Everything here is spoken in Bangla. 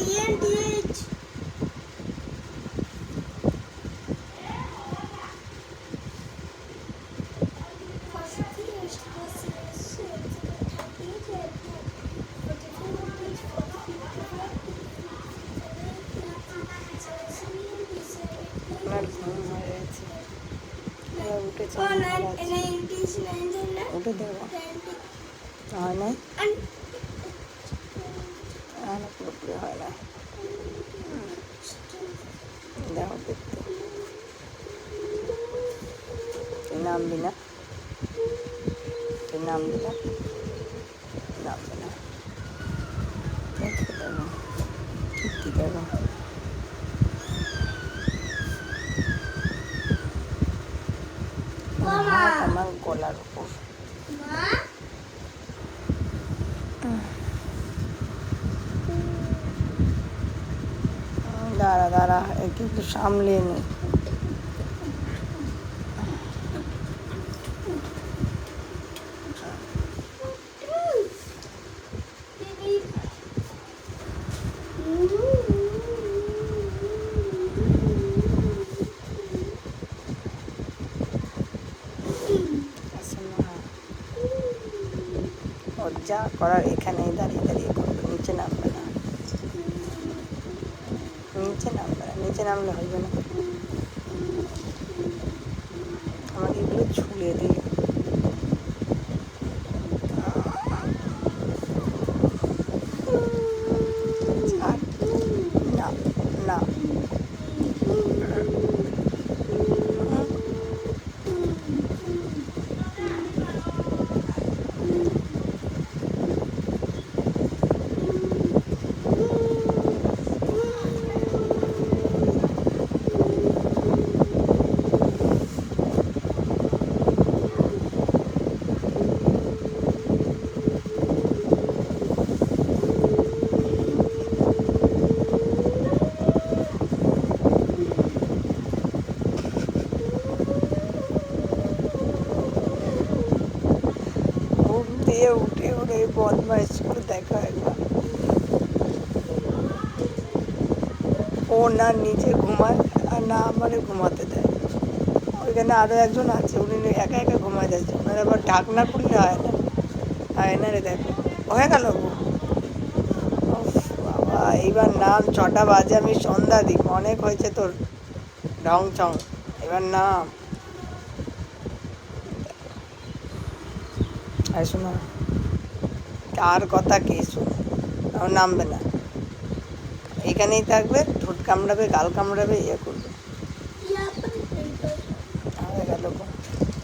TNTH. আপনার ঘুম হয়ে গেছে, উঠেছে, উঠে দেবো হয় না, পুরোপুরি হয় না, দেখো দেখতে তুই নামবি না, তুই নামবি না, নামবি না, দেখতে দেবো, কী দেবো, আমার গলার উপর দাঁড়া দাঁড়া একটু সামলিয়ে নি। ওর যা করার এখানেই দাঁড়িয়ে দাঁড়িয়ে করবে, নিচে নামবে না, নিচে নামবে না, নিচে নামলে হবে না, আমাকে এগুলো ঝুলিয়ে দিই। না না ঘুম দিয়ে উঠে উঠে বদমাইশ করে দেখা একবার, ও না নিচে ঘুমায় আর না আমারে ঘুমাতে দেয়। ওইখানে আরও একজন আছে, উনি একা একা ঘুমায় যাচ্ছে, ওনার আবার ঢাকনা খুললে হয় না, হয় না রে, দেখো হয়ে গেল গো। উফ বাবা, এইবার নাম, 6টা বাজে, আমি সন্ধ্যা দিই, অনেক হয়েছে তোর ঢং চং, এবার নাম। আর শোনো, কার কথা কে শোনো, নামবে না, এখানেই থাকবে, ঠোঁট কামড়াবে, গাল কামড়াবে, ইয়ে করবে, হয়ে গেল গো।